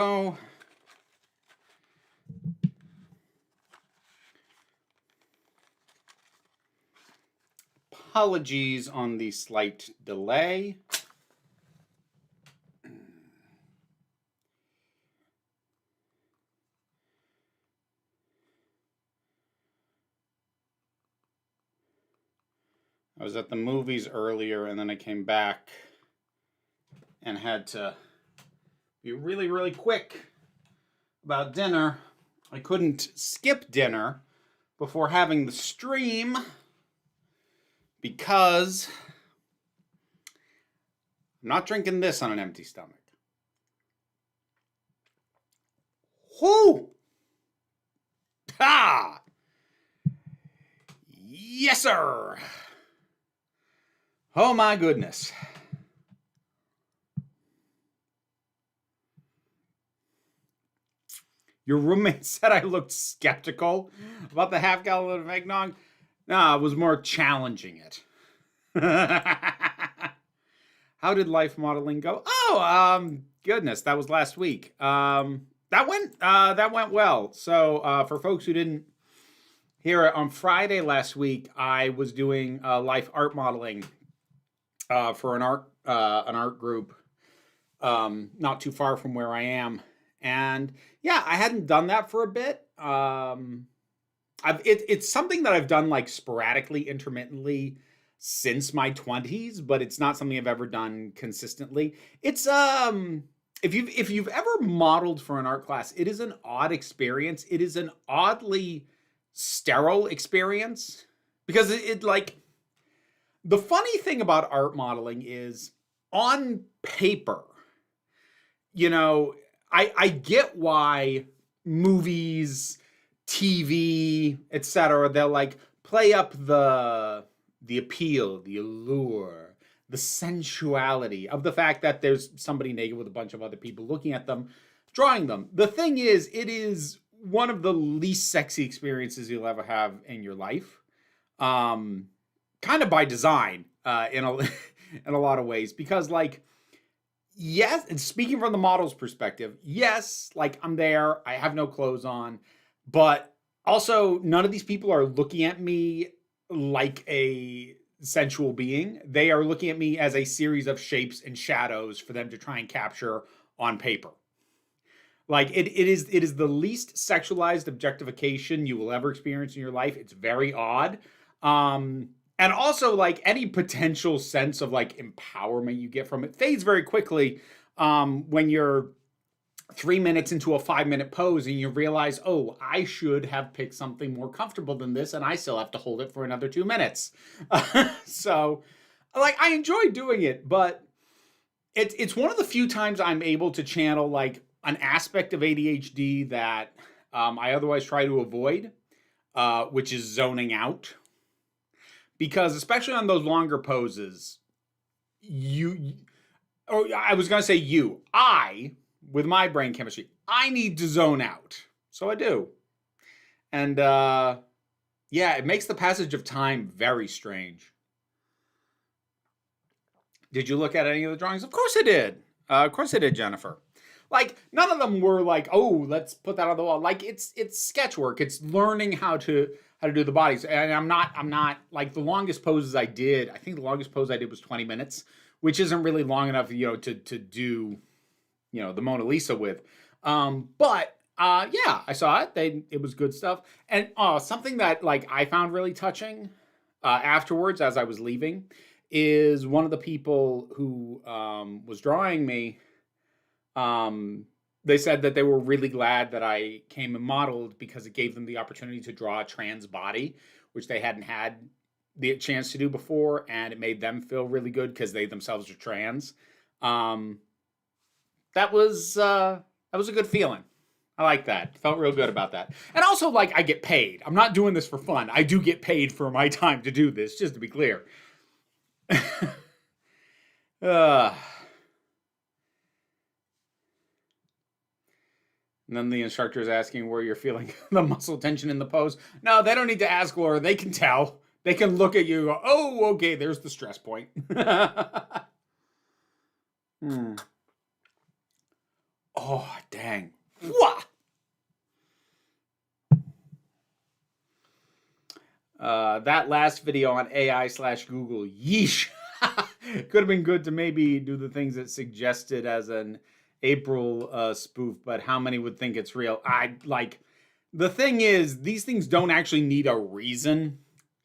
So, apologies on the slight delay. I was at the movies earlier and then I came back and had to be really, really quick about dinner. I couldn't skip dinner before having the stream because I'm not drinking this on an empty stomach. Whoo! Ha! Yes, sir! Oh my goodness. Your roommate said I looked skeptical about the half gallon of eggnog. No, I was more challenging it. How did life modeling go? Oh, goodness, that was last week. That went well. So for folks who didn't hear it, on Friday last week, I was doing life art modeling for an art group not too far from where I am, and yeah, I hadn't done that for a bit. It's something that I've done like sporadically, intermittently since my 20s, but it's not something I've ever done consistently. It's if you've ever modeled for an art class, it is an odd experience. It is an oddly sterile experience because it like the funny thing about art modeling is on paper, you know, I get why movies, TV, etc., they'll like play up the appeal, the allure, the sensuality of the fact that there's somebody naked with a bunch of other people looking at them, drawing them. The thing is, it is one of the least sexy experiences you'll ever have in your life. Kind of by design, in a in a lot of ways, because like, yes, and speaking from the model's perspective, yes, like I'm there, I have no clothes on, but also none of these people are looking at me like a sensual being. They are looking at me as a series of shapes and shadows for them to try and capture on paper. Like it is the least sexualized objectification you will ever experience in your life. It's very odd. And also like any potential sense of like empowerment you get from it fades very quickly when you're 3 minutes into a 5-minute pose and you realize, oh, I should have picked something more comfortable than this, and I still have to hold it for another 2 minutes. So, like, I enjoy doing it, but it's one of the few times I'm able to channel like an aspect of ADHD that I otherwise try to avoid, which is zoning out. Because especially on those longer poses, I, with my brain chemistry, I need to zone out. So I do. And yeah, it makes the passage of time very strange. Did you look at any of the drawings? Of course I did. Of course I did, Jennifer. Like, none of them were like, oh, let's put that on the wall. Like, it's sketch work. It's learning how to do the bodies. And I'm not like the longest poses I did. I think the longest pose I did was 20 minutes, which isn't really long enough, you know, to do, you know, the Mona Lisa with. But yeah, I saw it. It was good stuff. And something that like I found really touching afterwards as I was leaving is one of the people who was drawing me. They said that they were really glad that I came and modeled because it gave them the opportunity to draw a trans body, which they hadn't had the chance to do before, and it made them feel really good because they themselves are trans. That was a good feeling. I like that. Felt real good about that. And also, like, I get paid. I'm not doing this for fun. I do get paid for my time to do this, just to be clear. And then the instructor is asking where you're feeling the muscle tension in the pose. No, they don't need to ask, Laura. They can tell. They can look at you and go, oh, okay, there's the stress point. Oh, dang. Wah! That last video on AI/Google, yeesh. Could have been good to maybe do the things it suggested as an April spoof, but how many would think it's real? The thing is, these things don't actually need a reason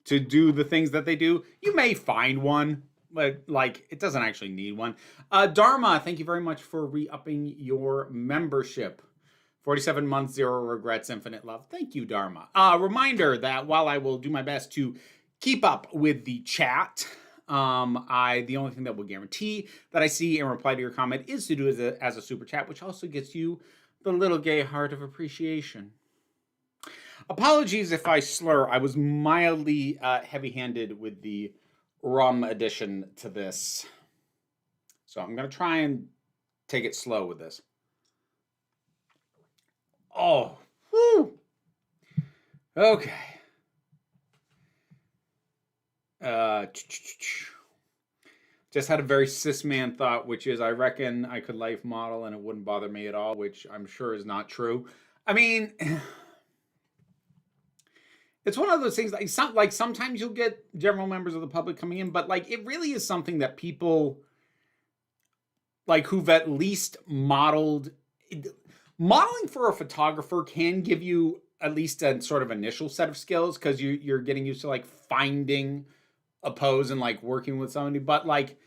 to do the things that they do. You may find one, but like it doesn't actually need one. Dharma, thank you very much for re-upping your membership. 47 months, 0 regrets, infinite love. Thank you, Dharma. Reminder that while I will do my best to keep up with the chat, the only thing that will guarantee that I see and reply to your comment is to do as a super chat, which also gets you the little gay heart of appreciation. Apologies if I slur. I was mildly heavy-handed with the rum addition to this. So I'm going to try and take it slow with this. Oh, whew. Okay. Just had a very cis man thought, which is I reckon I could life model and it wouldn't bother me at all, which I'm sure is not true. I mean, it's one of those things like sometimes you'll get general members of the public coming in, but like it really is something that people like who've at least modeling for a photographer can give you at least a sort of initial set of skills because you're getting used to like finding a pose and like working with somebody, but like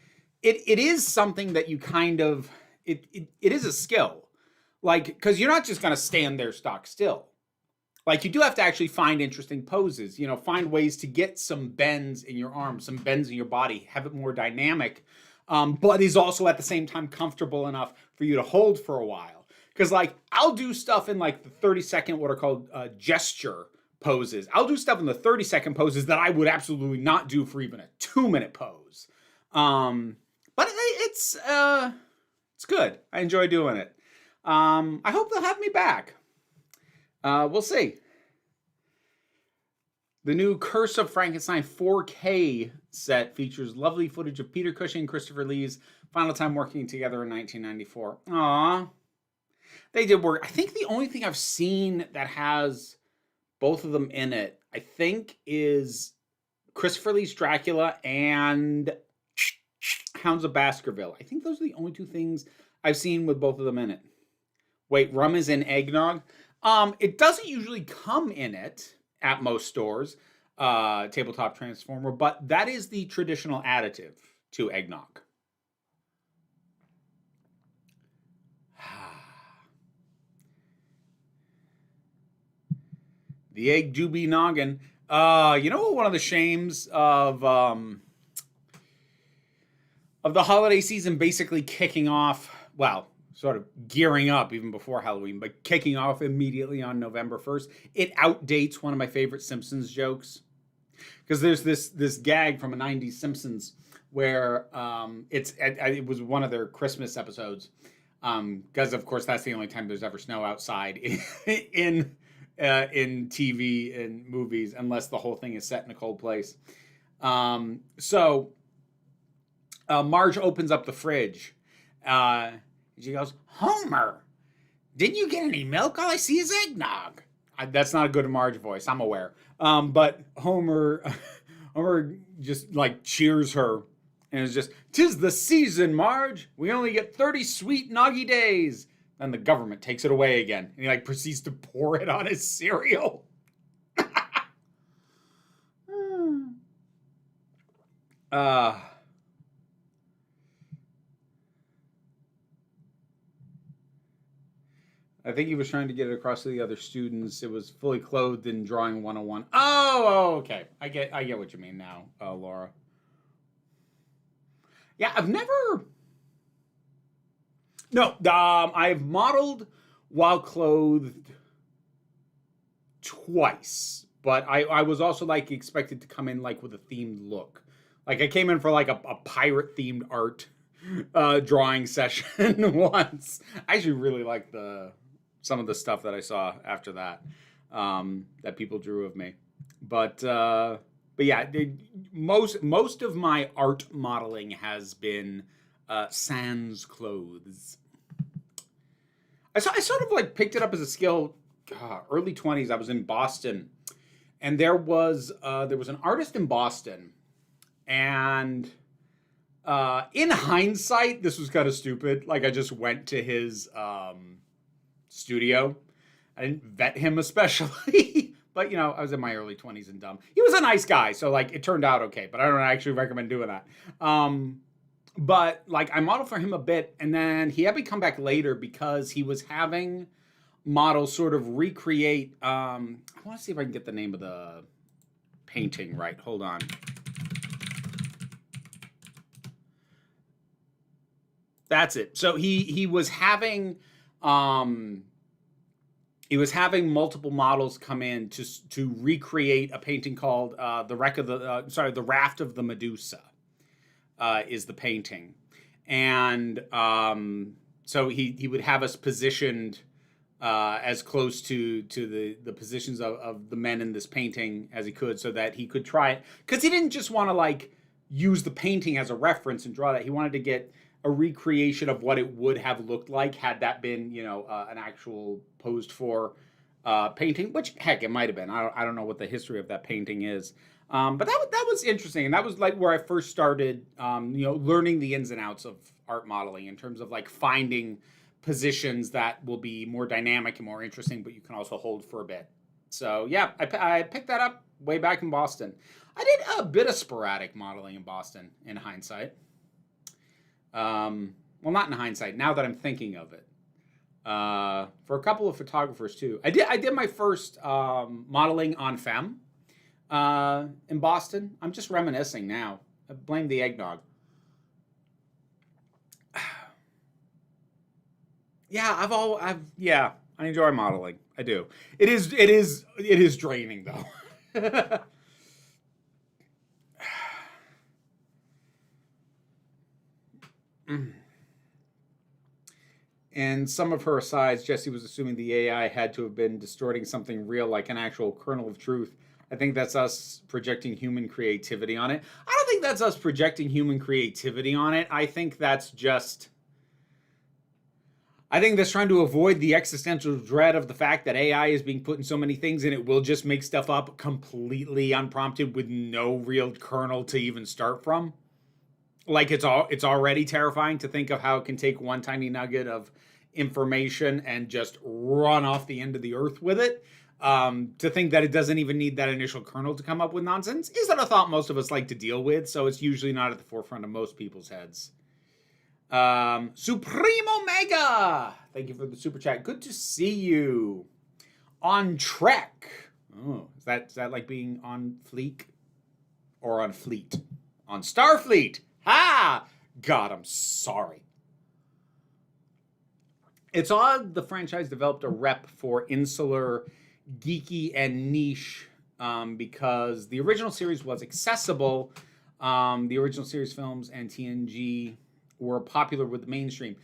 it is something that you kind of it is a skill, like because you're not just going to stand there stock still. Like you do have to actually find interesting poses, find ways to get some bends in your arms, some bends in your body, have it more dynamic, but is also at the same time comfortable enough for you to hold for a while. Because like I'll do stuff in like the 30-second what are called gesture poses. I'll do stuff in the 30-second poses that I would absolutely not do for even a 2-minute pose. But it's good. I enjoy doing it. I hope they'll have me back. We'll see. The new Curse of Frankenstein 4K set features lovely footage of Peter Cushing and Christopher Lee's final time working together in 1994. Aww. They did work. I think the only thing I've seen that has both of them in it, I think, is Christopher Lee's Dracula and Hounds of Baskerville. I think those are the only two things I've seen with both of them in it. Wait, rum is in eggnog? It doesn't usually come in it at most stores, Tabletop Transformer, but that is the traditional additive to eggnog. The egg do be noggin. You know what one of the shames of the holiday season basically kicking off, well, sort of gearing up even before Halloween, but kicking off immediately on November 1st, it outdates one of my favorite Simpsons jokes. Because there's this gag from a 90s Simpsons where it was one of their Christmas episodes. Because, of course, that's the only time there's ever snow outside in TV and movies, unless the whole thing is set in a cold place. So Marge opens up the fridge. She goes, "Homer, didn't you get any milk? All I see is eggnog." That's not a good Marge voice, I'm aware. But Homer just like cheers her. And it's just, "'Tis the season, Marge. We only get 30 sweet noggy days." Then the government takes it away again. And he like proceeds to pour it on his cereal. I think he was trying to get it across to the other students. It was fully clothed in drawing 101. Oh, okay. I get what you mean now, Laura. Yeah, I've modeled while clothed twice, but I was also like expected to come in like with a themed look. Like I came in for like a pirate themed art drawing session once. I actually really liked some of the stuff that I saw after that that people drew of me. But yeah, most of my art modeling has been sans clothes. I sort of like picked it up as a skill. Early 20s. I was in Boston, and there was an artist in Boston, and in hindsight, this was kind of stupid. Like I just went to his studio. I didn't vet him especially, but I was in my early 20s and dumb. He was a nice guy, so like it turned out okay. But I don't actually recommend doing that. But like I modeled for him a bit, and then he had me come back later because he was having models sort of recreate. I want to see if I can get the name of the painting right. Hold on. That's it. So he was having multiple models come in to recreate a painting called the Raft of the Medusa. Is the painting, and so he would have us positioned as close to the positions of the men in this painting as he could, so that he could try it, because he didn't just want to like use the painting as a reference and draw that. He wanted to get a recreation of what it would have looked like had that been an actual posed for painting, which heck it might have been. I don't know what the history of that painting is. But that was interesting, and that was like where I first started, learning the ins and outs of art modeling in terms of like finding positions that will be more dynamic and more interesting, but you can also hold for a bit. So yeah, I picked that up way back in Boston. I did a bit of sporadic modeling in Boston in hindsight. Well, not in hindsight. Now that I'm thinking of it, for a couple of photographers too. I did my first modeling on femme. In Boston. I'm just reminiscing now. I blame the eggnog. Yeah, I enjoy modeling. I do. It is draining though. And some of her asides, Jesse was assuming the AI had to have been distorting something real, like an actual kernel of truth. I think that's us projecting human creativity on it. I don't think that's us projecting human creativity on it. I think that's trying to avoid the existential dread of the fact that AI is being put in so many things and it will just make stuff up completely unprompted with no real kernel to even start from. Like it's already terrifying to think of how it can take one tiny nugget of information and just run off the end of the earth with it. To think that it doesn't even need that initial kernel to come up with nonsense isn't a thought most of us like to deal with, so it's usually not at the forefront of most people's heads. Supreme Omega! Thank you for the super chat. Good to see you. On Trek. Oh, is that like being on fleek? Or on fleet? On Starfleet! Ha! God, I'm sorry. It's odd the franchise developed a rep for insular, geeky, and niche because the original series was accessible. The original series films and TNG were popular with the mainstream.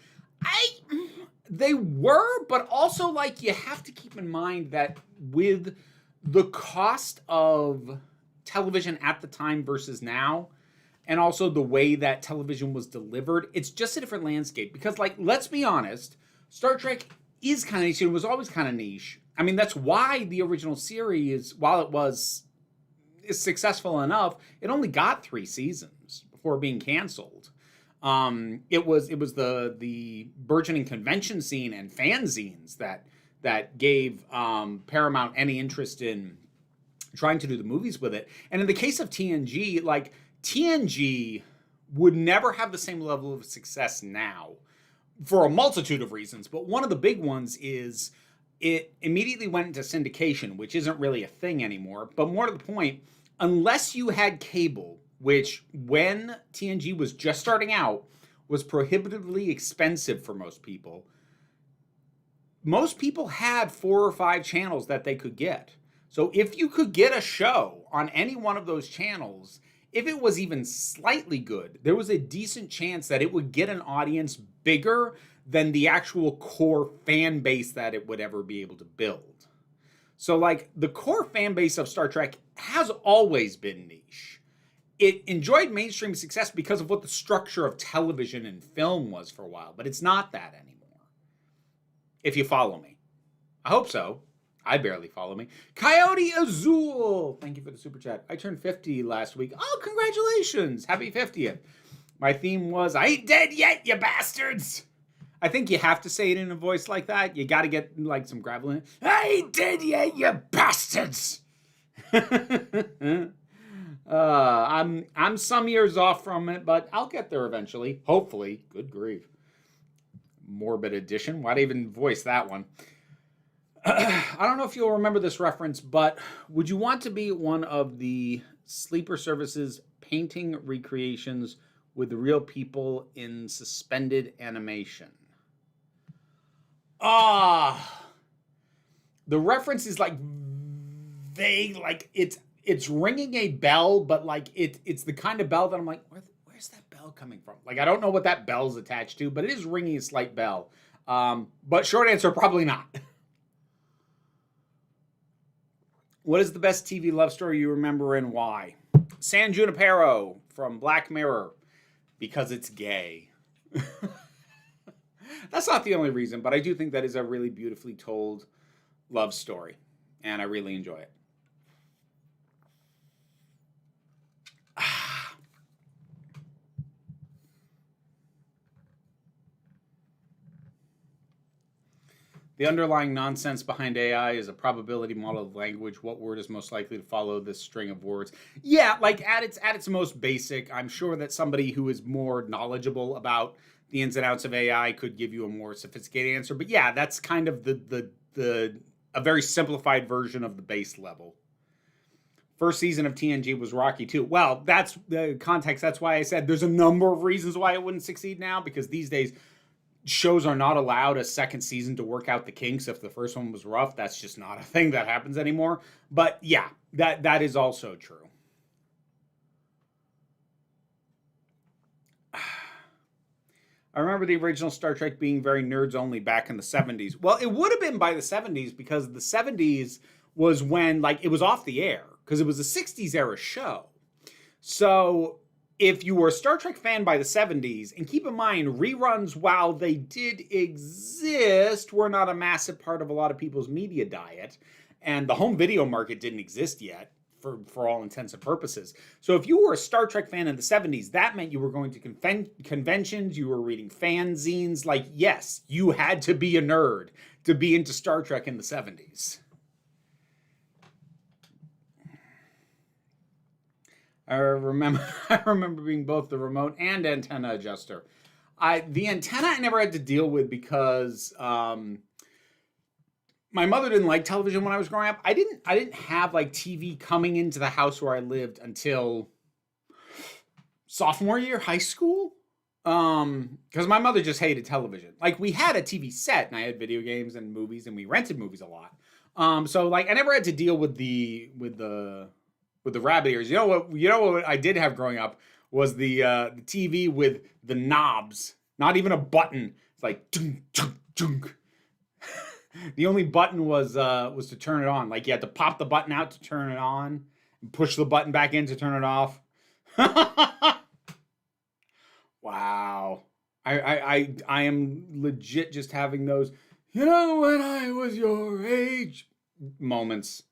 They were, but also like you have to keep in mind that with the cost of television at the time versus now, and also the way that television was delivered, it's just a different landscape. Because like, let's be honest, Star Trek is kind of niche. It was always kind of niche. I mean, that's why the original series, while it was successful enough, it only got 3 seasons before being canceled. It was the burgeoning convention scene and fanzines that gave Paramount any interest in trying to do the movies with it. And in the case of TNG, like TNG would never have the same level of success now for a multitude of reasons. But one of the big ones is it immediately went into syndication, which isn't really a thing anymore. But more to the point, unless you had cable, which when TNG was just starting out was prohibitively expensive for most people had 4 or 5 channels that they could get. So if you could get a show on any one of those channels, if it was even slightly good, there was a decent chance that it would get an audience bigger than the actual core fan base that it would ever be able to build. So like the core fan base of Star Trek has always been niche. It enjoyed mainstream success because of what the structure of television and film was for a while, but it's not that anymore. if you follow me. I hope so. I barely follow me. Coyote Azul, thank you for the super chat. I turned 50 last week. Oh, congratulations. Happy 50th. My theme was, I ain't dead yet, you bastards. I think you have to say it in a voice like that. You got to get like some gravel in it. I ain't dead yet, you bastards. I'm some years off from it, but I'll get there eventually. Hopefully. Good grief. Morbid Edition. Why'd I even voice that one? I don't know if you'll remember this reference, but would you want to be one of the sleeper services painting recreations with real people in suspended animation? The reference is like vague, like it's ringing a bell, but like it's the kind of bell that I'm like, where's that bell coming from? Like, I don't know what that bell's attached to, but it is ringing a slight bell. But short answer, probably not. What is the best TV love story you remember and why? San Junipero from Black Mirror, because it's gay. That's not the only reason, but I do think that is a really beautifully told love story, and I really enjoy it. The underlying nonsense behind AI is a probability model of language. What word is most likely to follow this string of words? Yeah, like at its most basic, I'm sure that somebody who is more knowledgeable about the ins and outs of AI could give you a more sophisticated answer. But yeah, that's kind of a very simplified version of the base level. First season of TNG was rocky too. Well, that's the context. That's why I said there's a number of reasons why it wouldn't succeed now, because these days shows are not allowed a second season to work out the kinks. If the first one was rough, that's just not a thing that happens anymore. But yeah, that is also true. I remember the original Star Trek being very nerds only back in the 70s. Well, it would have been by the 70s, because the 70s was when, like, it was off the air, because it was a 60s era show. So if you were a Star Trek fan by the 70s, and keep in mind, reruns, while they did exist, were not a massive part of a lot of people's media diet, and the home video market didn't exist yet, for all intents and purposes. So if you were a Star Trek fan in the 70s, that meant you were going to conventions, you were reading fanzines. Like, yes, you had to be a nerd to be into Star Trek in the 70s. I remember being both the remote and antenna adjuster. The antenna I never had to deal with because my mother didn't like television when I was growing up. I didn't have like TV coming into the house where I lived until sophomore year high school. Because my mother just hated television. Like, we had a TV set and I had video games and movies, and we rented movies a lot. So like I never had to deal with the rabbit ears. You know what I did have growing up was the TV with the knobs. Not even a button. It's like dunk, dunk, dunk. The only button was to turn it on. Like, you had to pop the button out to turn it on, and push the button back in to turn it off. Wow. I am legit just having those, you know, when I was your age moments.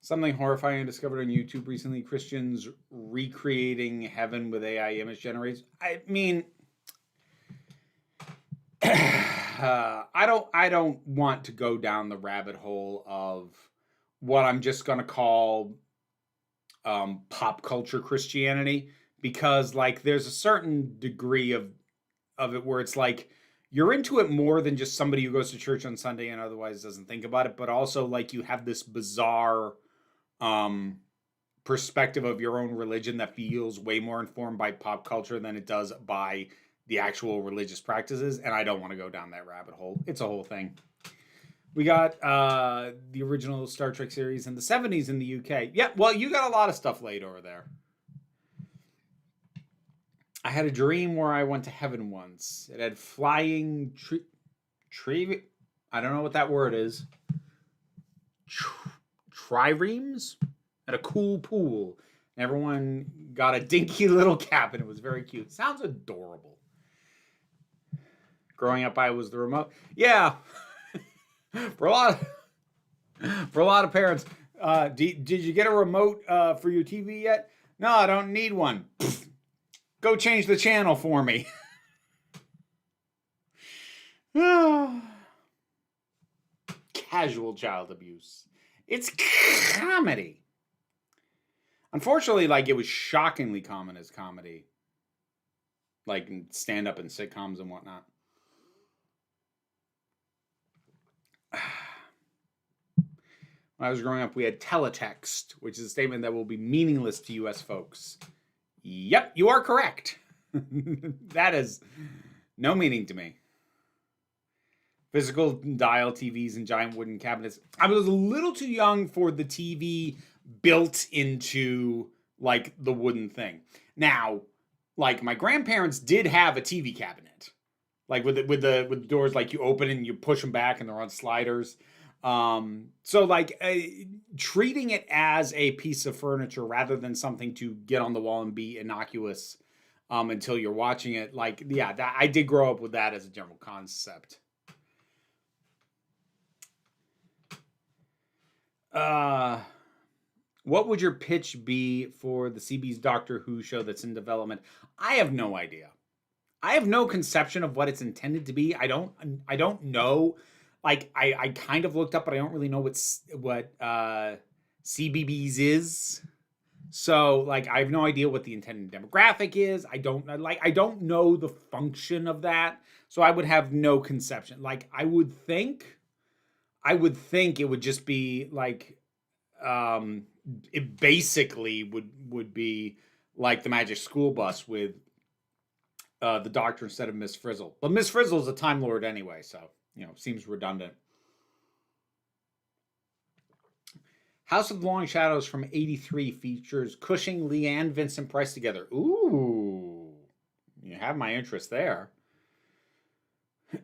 Something horrifying I discovered on YouTube recently: Christians recreating heaven with AI image generators. I mean, I don't want to go down the rabbit hole of what I'm just going to call pop culture Christianity, because like there's a certain degree of it where it's like you're into it more than just somebody who goes to church on Sunday and otherwise doesn't think about it, but also like you have this bizarre perspective of your own religion that feels way more informed by pop culture than it does by the actual religious practices, and I don't want to go down that rabbit hole. It's a whole thing. We got the original Star Trek series in the 70s in the UK. Yeah, well, you got a lot of stuff laid over there. I had a dream where I went to heaven once. It had flying tree. I don't know what that word is. Triremes? At a cool pool. Everyone got a dinky little cap, and it was very cute. Sounds adorable. Growing up, I was the remote. Yeah, for a lot of parents. Did you get a remote for your TV yet? No, I don't need one. Go change the channel for me. Casual child abuse. It's comedy. Unfortunately, like, it was shockingly common as comedy. Like in stand-up and sitcoms and whatnot. When I was growing up, we had teletext, which is a statement that will be meaningless to U.S. folks. Yep, you are correct. That is no meaning to me. Physical dial TVs and giant wooden cabinets. I was a little too young for the TV built into, like, the wooden thing. Now, like, my grandparents did have a TV cabinet, like with the doors, like, you open and you push them back and they're on sliders. So, like, treating it as a piece of furniture rather than something to get on the wall and be innocuous until you're watching it. Like, yeah, I did grow up with that as a general concept. What would your pitch be for the CB's Doctor Who show that's in development? I have no idea. I have no conception of what it's intended to be. I don't know. Like, I kind of looked up, but I don't really know what CBBS is. So, like, I have no idea what the intended demographic is. I don't know the function of that. So I would have no conception. Like, I would think it would just be like, it basically would be like the Magic School Bus with the Doctor instead of Miss Frizzle. But Miss Frizzle is a Time Lord anyway, so, you know, seems redundant. House of the Long Shadows from '83 features Cushing, Leanne, Vincent Price together. Ooh, you have my interest there.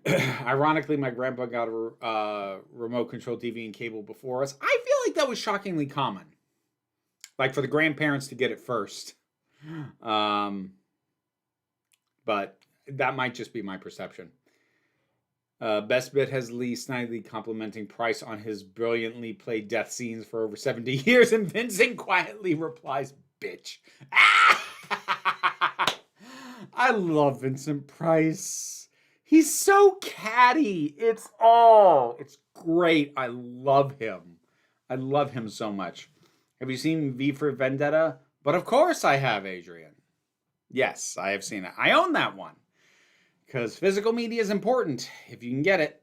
Ironically, my grandpa got a remote control TV and cable before us. I feel like that was shockingly common. Like, for the grandparents to get it first. But that might just be my perception. Best Bit has Lee snidely complimenting Price on his brilliantly played death scenes for over 70 years, and Vincent quietly replies, bitch. I love Vincent Price. He's so catty. It's great. I love him. I love him so much. Have you seen V for Vendetta? But of course I have, Adrian. Yes, I have seen it. I own that one. Because physical media is important, if you can get it.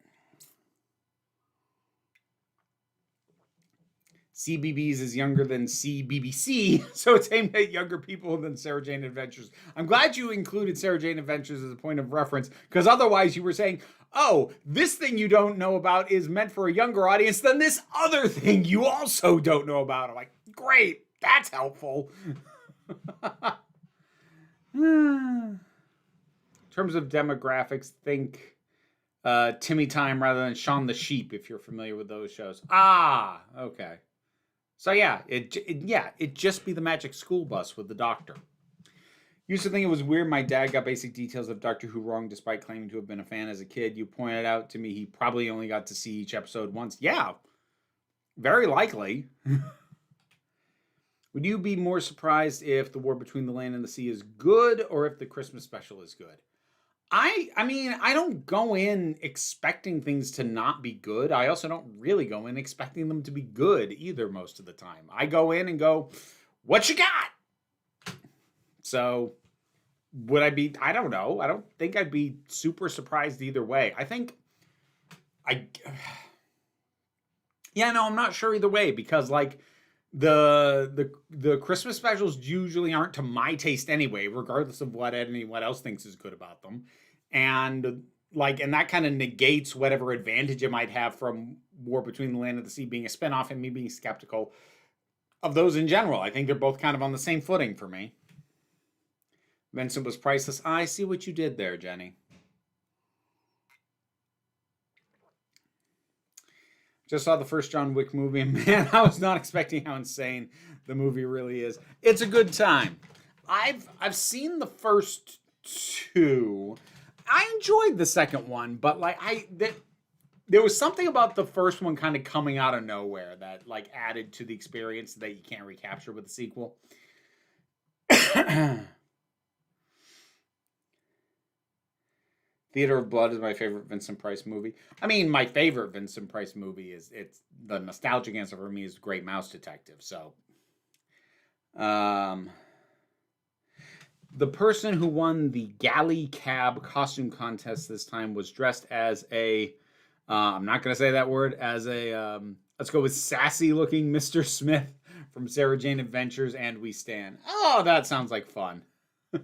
CBBS is younger than CBBC, so it's aimed at younger people than Sarah Jane Adventures. I'm glad you included Sarah Jane Adventures as a point of reference, because otherwise you were saying, oh, this thing you don't know about is meant for a younger audience than this other thing you also don't know about. I'm like, great, that's helpful. In terms of demographics, think Timmy Time rather than Shaun the Sheep, if you're familiar with those shows. Ah, okay. So yeah, it'd just be the Magic School Bus with the Doctor. Used to think it was weird my dad got basic details of Doctor Who wrong despite claiming to have been a fan as a kid. You pointed out to me he probably only got to see each episode once. Yeah, very likely. Would you be more surprised if The War Between the Land and the Sea is good, or if the Christmas special is good? I mean, I don't go in expecting things to not be good. I also don't really go in expecting them to be good either most of the time. I go in and go, what you got? So, would I be, I don't know. I don't think I'd be super surprised either way. I think, yeah, no, I'm not sure either way, because, like, the Christmas specials usually aren't to my taste anyway, regardless of what anyone else thinks is good about them. And that kind of negates whatever advantage it might have from War Between the Land and the Sea being a spinoff and me being skeptical of those in general. I think they're both kind of on the same footing for me. Vincent was priceless. I see what you did there, Jenny. Just saw the first John Wick movie, and man, I was not expecting how insane The movie really is. It's a good time. I've seen the first two. I enjoyed the second one, but like there was something about the first one kind of coming out of nowhere that like added to the experience that you can't recapture with the sequel. Theater of Blood is my favorite Vincent Price movie. I mean, my favorite Vincent Price movie is it's the nostalgic answer for me is Great Mouse Detective. So, um, the person who won the Galley Cab costume contest this time was dressed as a. I'm not going to say that word as a. Let's go with sassy looking Mr. Smith from Sarah Jane Adventures and We Stand. Oh, that sounds like fun. Do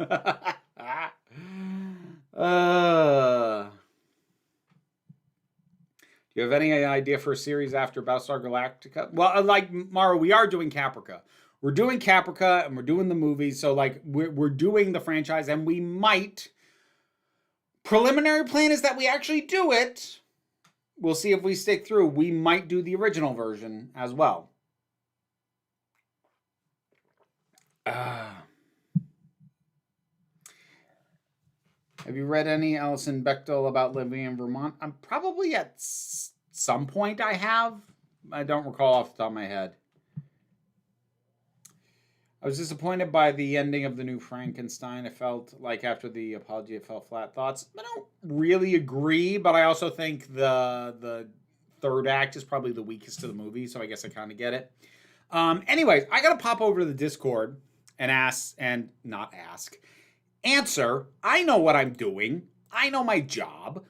you have any idea for a series after Battlestar Galactica? Well, like Mara, we are doing Caprica. We're doing Caprica and we're doing the movies. So like we're doing the franchise and we might. Preliminary plan is that we actually do it. We'll see if we stick through. We might do the original version as well. Have you read any Alison Bechdel about living in Vermont? I'm probably at some point I have. I don't recall off the top of my head. I was disappointed by the ending of the new Frankenstein. I felt like after the apology, it fell flat. Thoughts? I don't really agree, but I also think the third act is probably the weakest of the movie, so I guess I kind of get it. Anyways, I gotta pop over to the Discord and answer. I know what I'm doing. I know my job.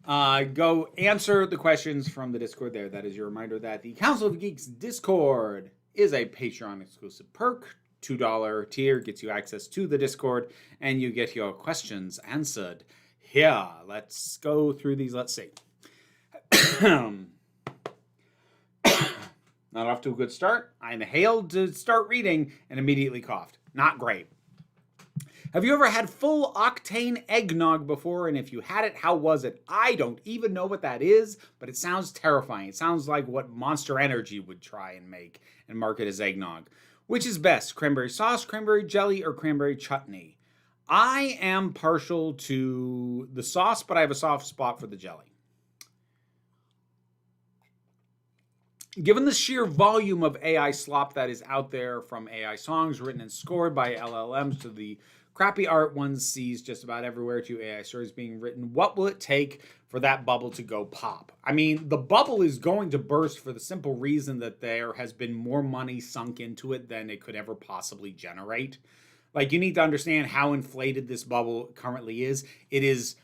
Go answer the questions from the Discord there. That is your reminder that the Council of Geeks Discord is a Patreon exclusive perk. $2 tier gets you access to the Discord and you get your questions answered here. Let's go through these. Let's see. Not off to a good start. I inhaled to start reading and immediately coughed. Not great. Have you ever had full octane eggnog before? And if you had it, how was it? I don't even know what that is, but it sounds terrifying. It sounds like what Monster Energy would try and make and market as eggnog. Which is best, cranberry sauce, cranberry jelly, or cranberry chutney? I am partial to the sauce, but I have a soft spot for the jelly. Given the sheer volume of AI slop that is out there, from AI songs written and scored by LLMs to the crappy art one sees just about everywhere to AI stories being written, what will it take for that bubble to go pop? I mean, the bubble is going to burst for the simple reason that there has been more money sunk into it than it could ever possibly generate. Like, you need to understand how inflated this bubble currently is. It is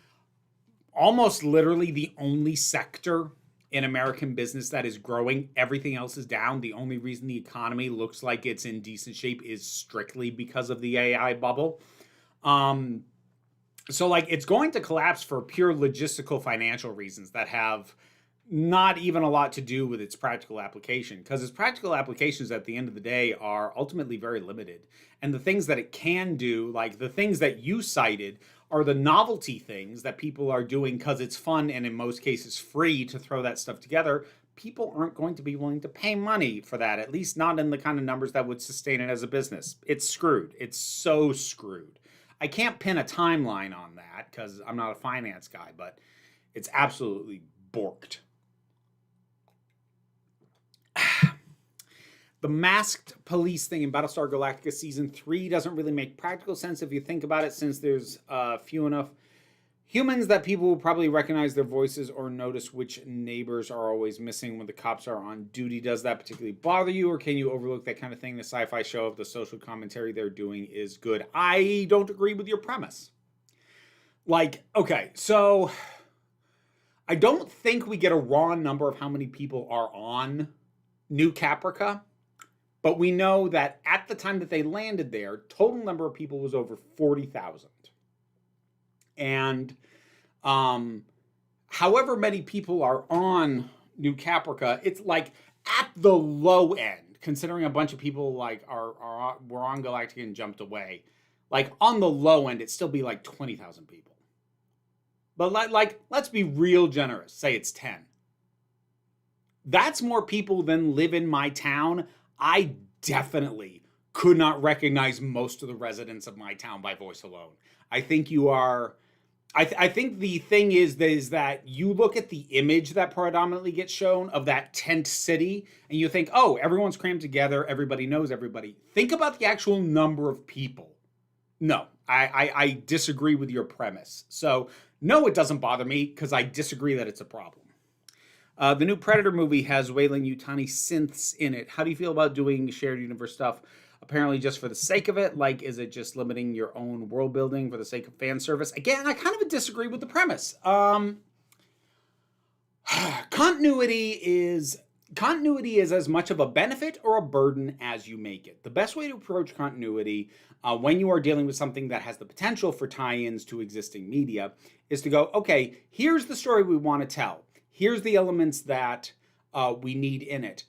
almost literally the only sector in American business that is growing. Everything else is down. The only reason the economy looks like it's in decent shape is strictly because of the AI bubble. So like it's going to collapse for pure logistical financial reasons that have not even a lot to do with its practical application, because its practical applications at the end of the day are ultimately very limited. And the things that it can do, like the things that you cited, are the novelty things that people are doing because it's fun and in most cases free to throw that stuff together. People aren't going to be willing to pay money for that, at least not in the kind of numbers that would sustain it as a business. It's screwed. It's so screwed. I can't pin a timeline on that because I'm not a finance guy, but it's absolutely borked. The masked police thing in Battlestar Galactica Season 3 doesn't really make practical sense if you think about it, since there's few enough humans that people will probably recognize their voices or notice which neighbors are always missing when the cops are on duty. Does that particularly bother you, or can you overlook that kind of thing? The sci-fi show of the social commentary they're doing is good. I don't agree with your premise. Like, okay, so I don't think we get a raw number of how many people are on New Caprica, but we know that at the time that they landed there, total number of people was over 40,000. And however many people are on New Caprica, it's like at the low end, considering a bunch of people like were on Galactica and jumped away. Like on the low end, it'd still be like 20,000 people. But like let's be real generous. Say it's 10. That's more people than live in my town. I definitely could not recognize most of the residents of my town by voice alone. I think you are. I think the thing is that you look at the image that predominantly gets shown of that tent city, and you think, oh, everyone's crammed together, everybody knows everybody. Think about the actual number of people. No, I disagree with your premise. So, no, it doesn't bother me because I disagree that it's a problem. The new Predator movie has Weyland-Yutani synths in it. How do you feel about doing shared universe stuff? Apparently just for the sake of it? Like, is it just limiting your own world building for the sake of fan service? Again, I kind of disagree with the premise. Continuity is as much of a benefit or a burden as you make it. The best way to approach continuity when you are dealing with something that has the potential for tie-ins to existing media is to go, okay, here's the story we want to tell. Here's the elements that we need in it.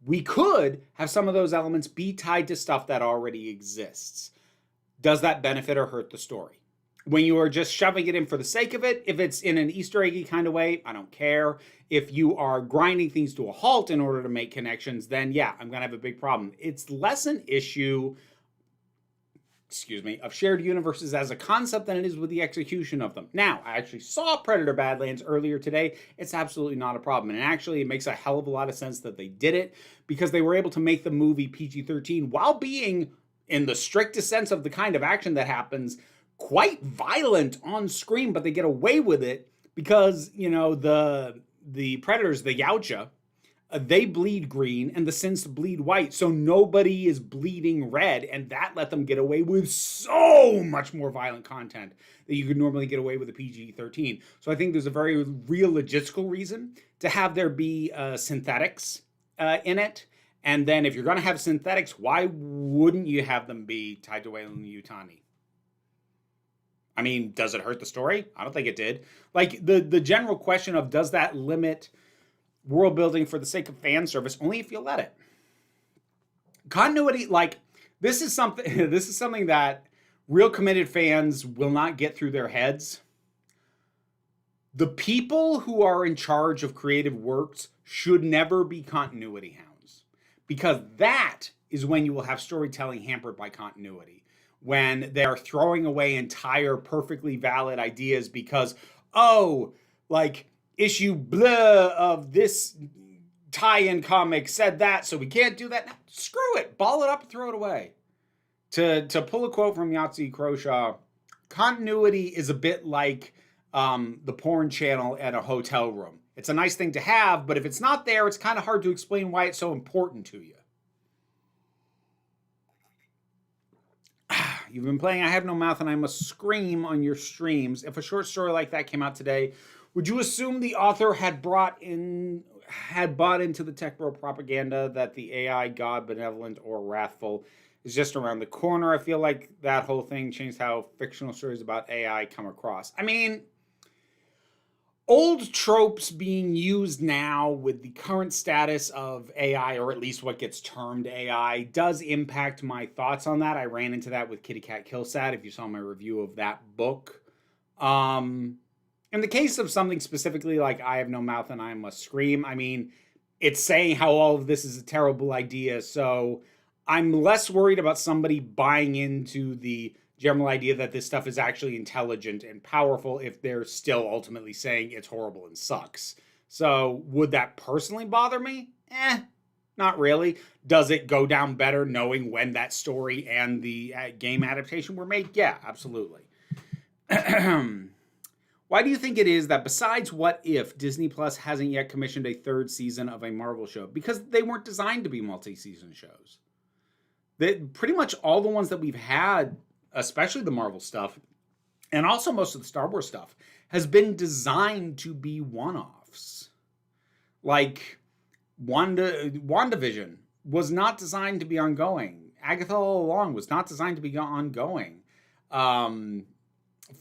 We could have some of those elements be tied to stuff that already exists. Does that benefit or hurt the story? When you are just shoving it in for the sake of it, if it's in an Easter eggy kind of way, I don't care. If you are grinding things to a halt in order to make connections, then yeah, I'm going to have a big problem. It's less an issue of shared universes as a concept than it is with the execution of them. Now, I actually saw Predator Badlands earlier today. It's absolutely not a problem. And actually, it makes a hell of a lot of sense that they did it because they were able to make the movie PG-13 while being, in the strictest sense of the kind of action that happens, quite violent on screen, but they get away with it because, you know, the predators, the Yautja, they bleed green and the synths bleed white, so nobody is bleeding red, and that let them get away with so much more violent content that you could normally get away with a PG-13. So I think there's a very real logistical reason to have there be synthetics in it. And then if you're going to have synthetics, why wouldn't you have them be tied to Weyland-Yutani? I mean, does it hurt the story? I don't think it did. Like, the general question of does that limit world building for the sake of fan service? Only if you let it. Continuity, like, this is something that real committed fans will not get through their heads. The people who are in charge of creative works should never be continuity hounds, because that is when you will have storytelling hampered by continuity. When they're throwing away entire perfectly valid ideas because, oh, like, issue blah of this tie-in comic said that, so we can't do that. No, screw it. Ball it up and throw it away. To pull a quote from Yahtzee Croshaw, continuity is a bit like the porn channel at a hotel room. It's a nice thing to have, but if it's not there, it's kind of hard to explain why it's so important to you. You've been playing I Have No Mouth and I Must Scream on your streams. If a short story like that came out today, would you assume the author had bought into the tech bro propaganda that the AI god, benevolent or wrathful, is just around the corner? I feel like that whole thing changed how fictional stories about AI come across. I mean, old tropes being used now with the current status of AI, or at least what gets termed AI, does impact my thoughts on that. I ran into that with Kitty Cat Kill Sat, if you saw my review of that book. In the case of something specifically like I Have No Mouth and I Must Scream, I mean, it's saying how all of this is a terrible idea, so I'm less worried about somebody buying into the general idea that this stuff is actually intelligent and powerful if they're still ultimately saying it's horrible and sucks. So would that personally bother me? Not really. Does it go down better knowing when that story and the game adaptation were made? Yeah, absolutely. Why do you think it is that besides What If, Disney Plus hasn't yet commissioned a third season of a Marvel show? Because they weren't designed to be multi-season shows. Pretty much all the ones that we've had, especially the Marvel stuff, and also most of the Star Wars stuff, has been designed to be one-offs. Like, WandaVision was not designed to be ongoing. Agatha All Along was not designed to be ongoing.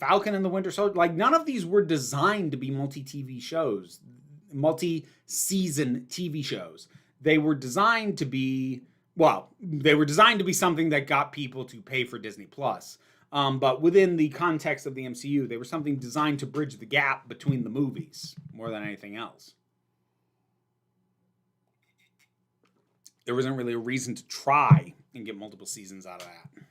Falcon and the Winter Soldier, like, none of these were designed to be multi-season TV shows. They were designed to be, something that got people to pay for Disney Plus. But within the context of the MCU, they were something designed to bridge the gap between the movies more than anything else. there wasn't really a reason to try and get multiple seasons out of that.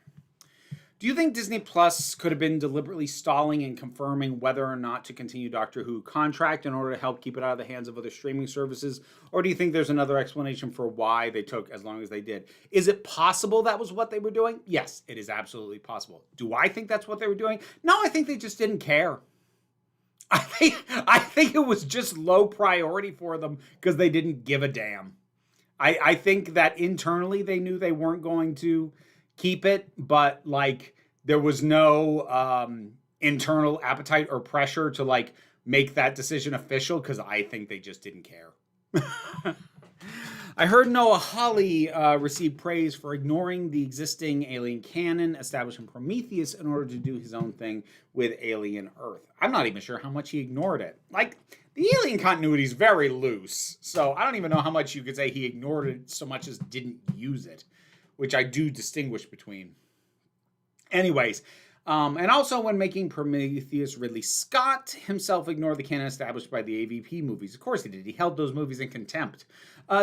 Do you think Disney Plus could have been deliberately stalling and confirming whether or not to continue Doctor Who contract in order to help keep it out of the hands of other streaming services? Or do you think there's another explanation for why they took as long as they did? Is it possible that was what they were doing? Yes, it is absolutely possible. Do I think that's what they were doing? No, I think they just didn't care. I think it was just low priority for them because they didn't give a damn. I think that internally they knew they weren't going to keep it, but like there was no internal appetite or pressure to like make that decision official because I think they just didn't care. I heard Noah Hawley received praise for ignoring the existing Alien canon, establishing Prometheus in order to do his own thing with Alien Earth. I'm not even sure how much he ignored it. Like, the Alien continuity is very loose, so I don't even know how much you could say he ignored it so much as didn't use it, which I do distinguish between. Anyways, and also when making Prometheus, Ridley Scott himself ignored the canon established by the AVP movies. Of course he did. He held those movies in contempt.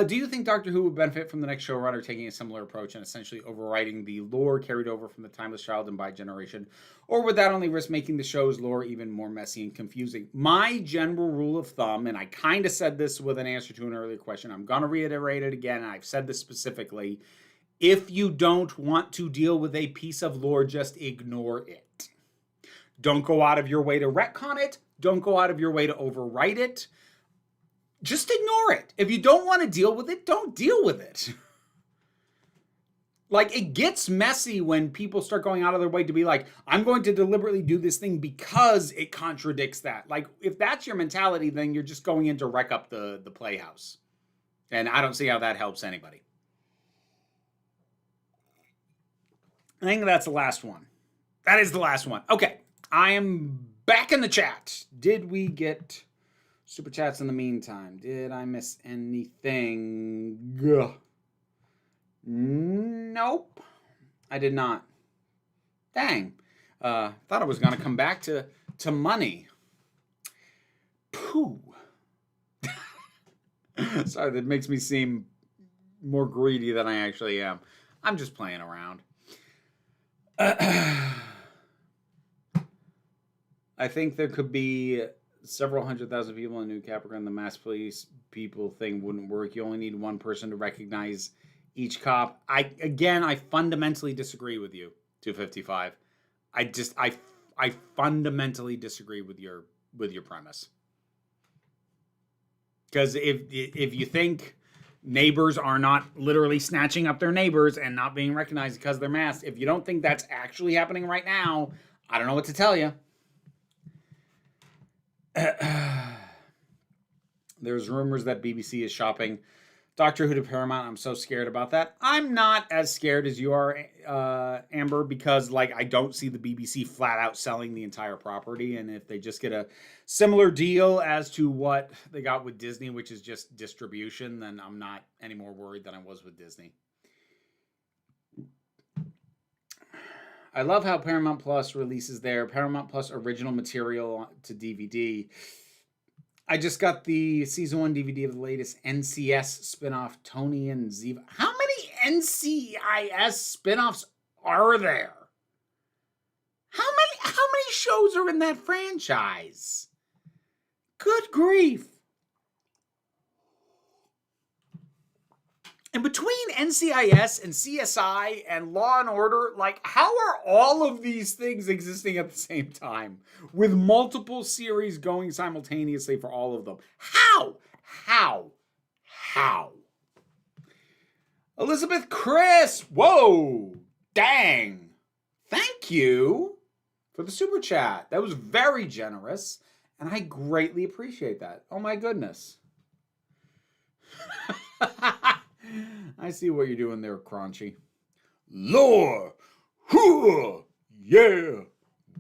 Do you think Doctor Who would benefit from the next showrunner taking a similar approach and essentially overwriting the lore carried over from the Timeless Child and By Generation? Or would that only risk making the show's lore even more messy and confusing? My general rule of thumb, and I kind of said this with an answer to an earlier question, I'm going to reiterate it again, and I've said this specifically. If you don't want to deal with a piece of lore, just ignore it. Don't go out of your way to retcon it. Don't go out of your way to overwrite it. Just ignore it. If you don't want to deal with it, don't deal with it. Like, it gets messy when people start going out of their way to be like, I'm going to deliberately do this thing because it contradicts that. Like, if that's your mentality, then you're just going in to wreck up the playhouse. And I don't see how that helps anybody. I think that's the last one. That is the last one. Okay, I am back in the chat. Did we get super chats in the meantime? Did I miss anything? Ugh. Nope, I did not. Dang. Thought I was going to come back to money. Pooh. Sorry, that makes me seem more greedy than I actually am. I'm just playing around. I think there could be several 100,000 people in New Capricorn. The mass police people thing wouldn't work. You only need one person to recognize each cop. I fundamentally disagree with you, 255. I fundamentally disagree with your premise. Because if you think neighbors are not literally snatching up their neighbors and not being recognized because they're masked, if you don't think that's actually happening right now, I don't know what to tell you. There's rumors that BBC is shopping Doctor Who to Paramount. I'm so scared about that. I'm not as scared as you are, Amber, because like I don't see the BBC flat out selling the entire property. And if they just get a similar deal as to what they got with Disney, which is just distribution, then I'm not any more worried than I was with Disney. I love how Paramount Plus releases their Paramount Plus original material to DVD. I just got the season 1 DVD of the latest NCS spinoff, Tony and Ziva. How many NCIS spinoffs are there? How many shows are in that franchise? Good grief. And between NCIS and CSI and Law and Order, like, how are all of these things existing at the same time with multiple series going simultaneously for all of them? How? Elizabeth Chris, whoa, dang. Thank you for the super chat. That was very generous, and I greatly appreciate that. Oh my goodness. I see what you're doing there, Crunchy. Lore! Hoo! Yeah!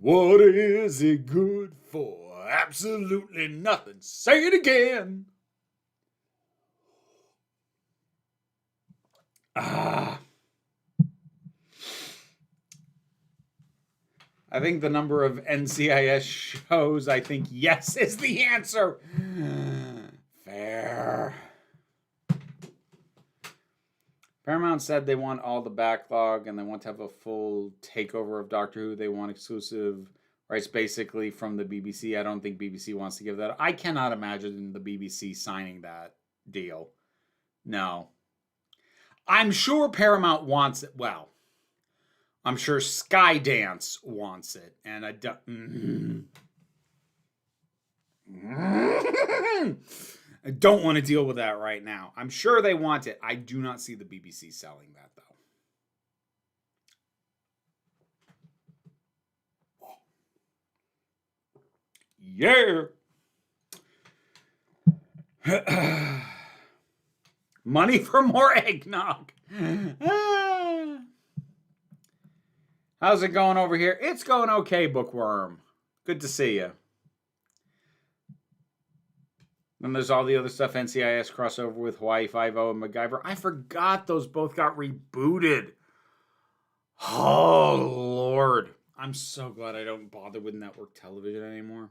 What is it good for? Absolutely nothing. Say it again! I think the number of NCIS shows, I think yes is the answer. Fair. Paramount said they want all the backlog and they want to have a full takeover of Doctor Who. They want exclusive rights basically from the BBC. I don't think BBC wants to give that. I cannot imagine the BBC signing that deal. No. I'm sure Paramount wants it. Well, I'm sure Skydance wants it. And I don't... I don't want to deal with that right now. I'm sure they want it. I do not see the BBC selling that, though. Yeah. Money for more eggnog. How's it going over here? It's going okay, Bookworm. Good to see you. Then there's all the other stuff, NCIS crossover with Hawaii Five-0 and MacGyver. I forgot those both got rebooted. Oh, Lord. I'm so glad I don't bother with network television anymore.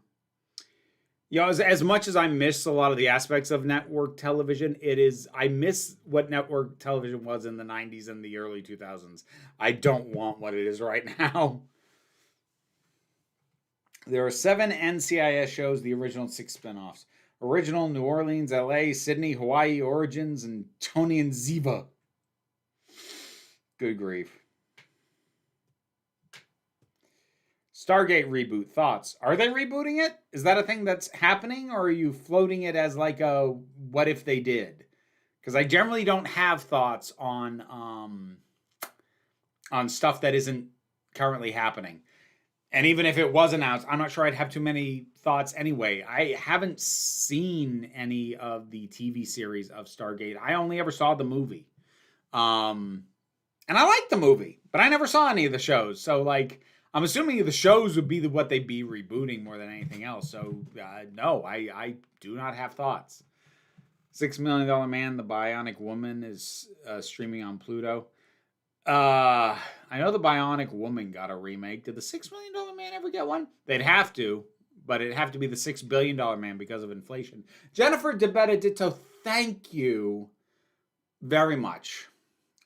You know, as much as I miss a lot of the aspects of network television, I miss what network television was in the 90s and the early 2000s. I don't want what it is right now. There are 7 NCIS shows, the original 6 spinoffs. Original, New Orleans, LA, Sydney, Hawaii, Origins, and Tony and Ziva. Good grief. Stargate reboot. Thoughts? Are they rebooting it? Is that a thing that's happening? Or are you floating it as like a what if they did? Because I generally don't have thoughts on stuff that isn't currently happening. And even if it was announced, I'm not sure I'd have too many thoughts anyway. I haven't seen any of the TV series of Stargate. I only ever saw the movie. And I liked the movie, but I never saw any of the shows. So, like, I'm assuming the shows would be what they'd be rebooting more than anything else. So, no, I do not have thoughts. $6 Million Man, The Bionic Woman is streaming on Pluto. I know The Bionic Woman got a remake. Did the $6 Million Man ever get one? They'd have to, but it'd have to be the $6 billion Man because of inflation. Jennifer DeBenedetto, thank you very much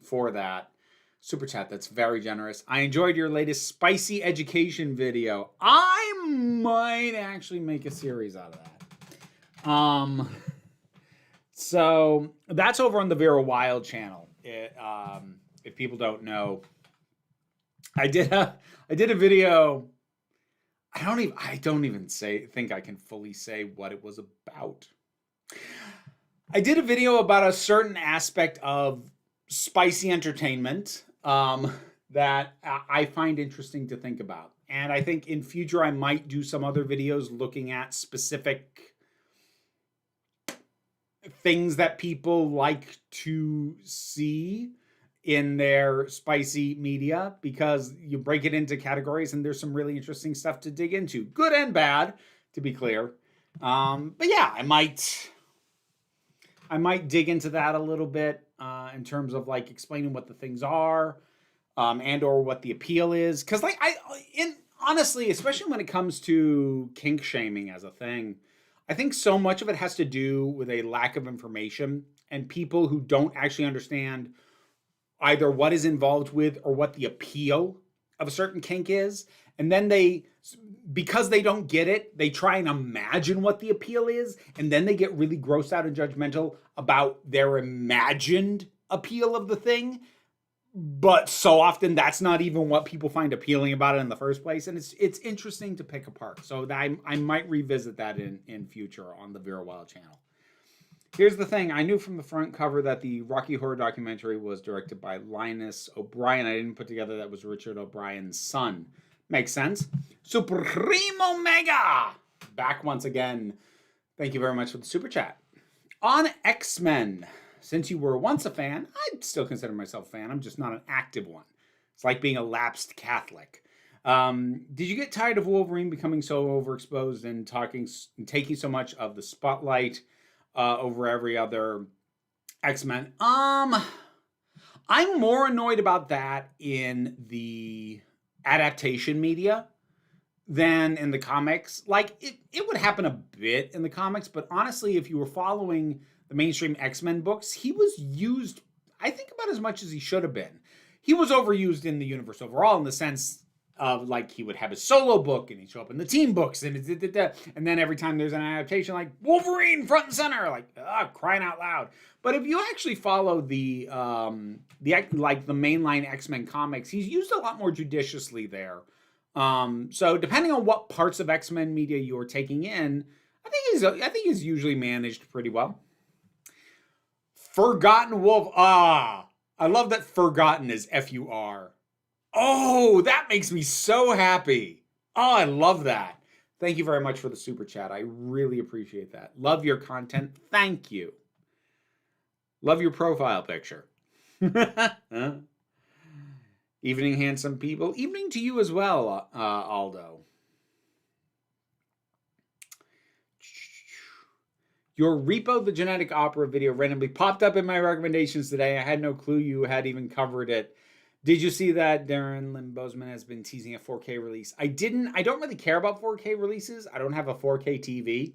for that super chat. That's very generous. I enjoyed your latest spicy education video. I might actually make a series out of that. So that's over on the Vera Wild channel. If people don't know, I did a video. I don't even think I can fully say what it was about. I did a video about a certain aspect of spicy entertainment that I find interesting to think about. And I think in future I might do some other videos looking at specific things that people like to see in their spicy media, because you break it into categories and there's some really interesting stuff to dig into, good and bad, to be clear. But yeah, I might dig into that a little bit in terms of like explaining what the things are and or what the appeal is. Because like honestly, especially when it comes to kink shaming as a thing, I think so much of it has to do with a lack of information and people who don't actually understand either what is involved with or what the appeal of a certain kink is. And then because they don't get it, they try and imagine what the appeal is. And then they get really grossed out and judgmental about their imagined appeal of the thing. But so often that's not even what people find appealing about it in the first place. And it's interesting to pick apart. So I might revisit that in future on the Vera Wild channel. Here's the thing. I knew from the front cover that the Rocky Horror documentary was directed by Linus O'Brien. I didn't put together that was Richard O'Brien's son. Makes sense. Supremo Mega! Back once again. Thank you very much for the super chat. On X-Men. Since you were once a fan, I still consider myself a fan. I'm just not an active one. It's like being a lapsed Catholic. Did you get tired of Wolverine becoming so overexposed and taking so much of the spotlight over every other X-Men? I'm more annoyed about that in the adaptation media than in the comics. Like, it would happen a bit in the comics, but honestly, if you were following the mainstream X-Men books, he was used, I think about as much as he should have been. He was overused in the universe overall in the sense of like he would have his solo book and he'd show up in the team books and then every time there's an adaptation like Wolverine front and center, like crying out loud. But if you actually follow the mainline X-Men comics, he's used a lot more judiciously there. So depending on what parts of X-Men media you're taking in, I think he's usually managed pretty well. Forgotten Wolf. I love that Forgotten is F-U-R. Oh, that makes me so happy. Oh, I love that. Thank you very much for the super chat. I really appreciate that. Love your content. Thank you. Love your profile picture. Evening, handsome people. Evening to you as well, Aldo. Your Repo the Genetic Opera video randomly popped up in my recommendations today. I had no clue you had even covered it. Did you see that Darren Lynn Bozeman has been teasing a 4K release? I didn't. I don't really care about 4K releases. I don't have a 4K TV.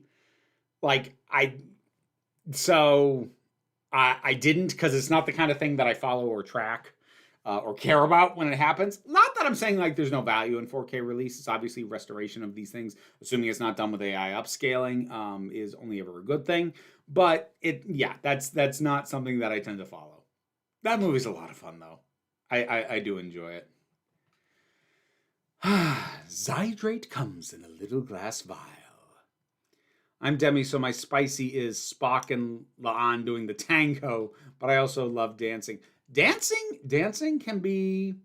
I didn't, because it's not the kind of thing that I follow or track or care about when it happens. Not that I'm saying like there's no value in 4K release. It's obviously restoration of these things, assuming it's not done with AI upscaling, is only ever a good thing. But that's not something that I tend to follow. That movie's a lot of fun though. I do enjoy it. Zydrate comes in a little glass vial. I'm Demi, so my spicy is Spock and Laan doing the tango, but I also love dancing. Dancing can be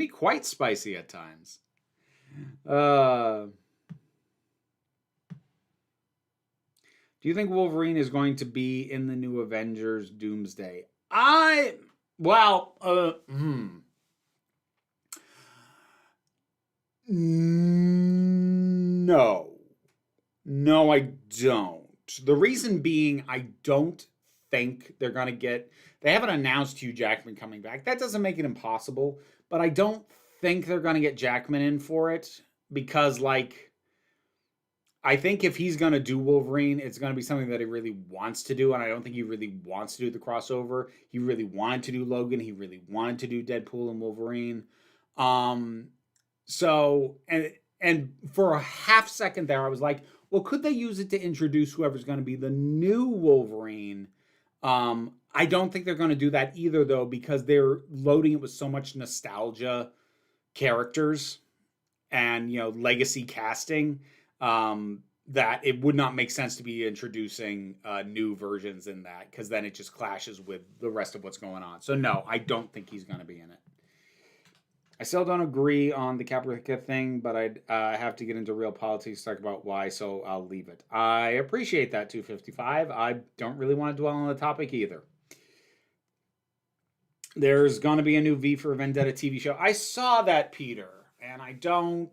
quite spicy at times. Do you think Wolverine is going to be in the new Avengers Doomsday? No, I don't. The reason being, I don't think they're going to get... They haven't announced Hugh Jackman coming back. That doesn't make it impossible, but I don't think they're going to get Jackman in for it because, I think if he's going to do Wolverine, it's going to be something that he really wants to do, and I don't think he really wants to do the crossover. He really wanted to do Logan. He really wanted to do Deadpool and Wolverine. So, and for a half second there, I was like, well, could they use it to introduce whoever's going to be the new Wolverine? I don't think they're going to do that either, though, because they're loading it with so much nostalgia characters and, legacy casting, that it would not make sense to be introducing new versions in that, because then it just clashes with the rest of what's going on. So no, I don't think he's going to be in it. I still don't agree on the Caprica thing, but I'd have to get into real politics to talk about why, so I'll leave it. I appreciate that, 255. I don't really want to dwell on the topic either. There's going to be a new V for Vendetta TV show. I saw that, Peter, and I don't...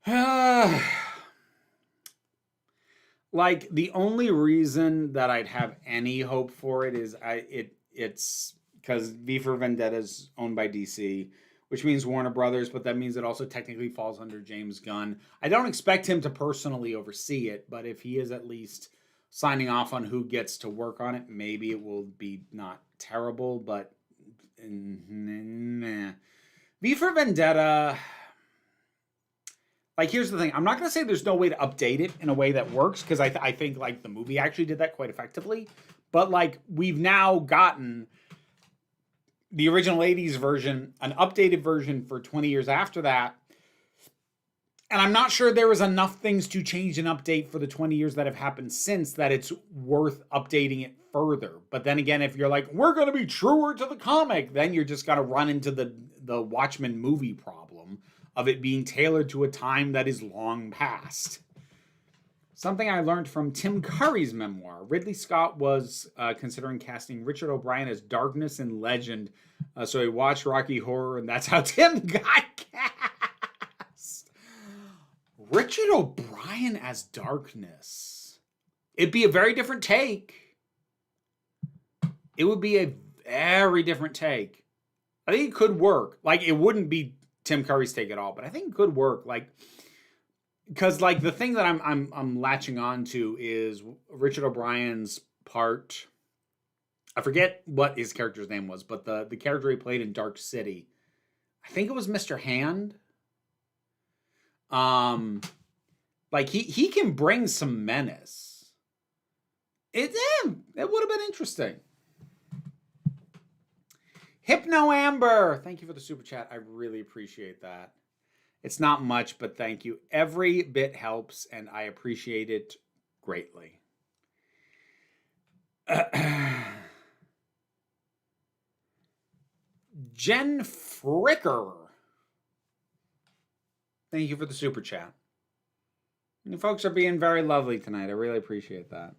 the only reason that I'd have any hope for it is it's because V for Vendetta is owned by DC, which means Warner Brothers, but that means it also technically falls under James Gunn. I don't expect him to personally oversee it, but if he is at least signing off on who gets to work on it, maybe it will be not terrible, but nah. V for Vendetta... here's the thing. I'm not going to say there's no way to update it in a way that works, because I think, the movie actually did that quite effectively. But, we've now gotten the original 80s version, an updated version for 20 years after that. And I'm not sure there is enough things to change and update for the 20 years that have happened since that it's worth updating it further. But then again, if you're like, we're going to be truer to the comic, then you're just going to run into the Watchmen movie problem of it being tailored to a time that is long past. Something I learned from Tim Curry's memoir. Ridley Scott was considering casting Richard O'Brien as Darkness in Legend. So he watched Rocky Horror, and that's how Tim got cast. Richard O'Brien as Darkness. It'd be a very different take. It would be a very different take. I think it could work. It wouldn't be Tim Curry's take at all, but I think it could work. Because the thing that I'm latching on to is Richard O'Brien's part I forget what his character's name was, but the character he played in Dark City, I think it was Mr. Hand. Like he can bring some menace. It would have been interesting. Hypno Amber, thank you for the super chat. I really appreciate that. It's not much, but thank you. Every bit helps, and I appreciate it greatly. Jen Fricker, thank you for the super chat. You folks are being very lovely tonight. I really appreciate that.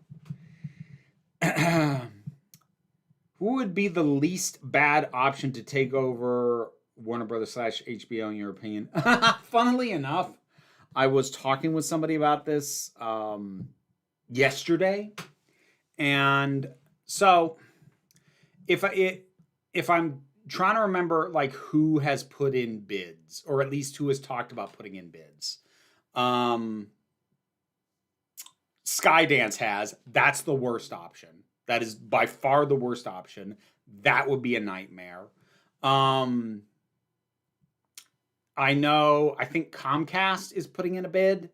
Who would be the least bad option to take over Warner Brothers / HBO in your opinion? Funnily enough, I was talking with somebody about this yesterday, and so if I'm trying to remember like who has put in bids, or at least who has talked about putting in bids, Skydance has. That's the worst option. That is by far the worst option. That would be a nightmare. I think Comcast is putting in a bid.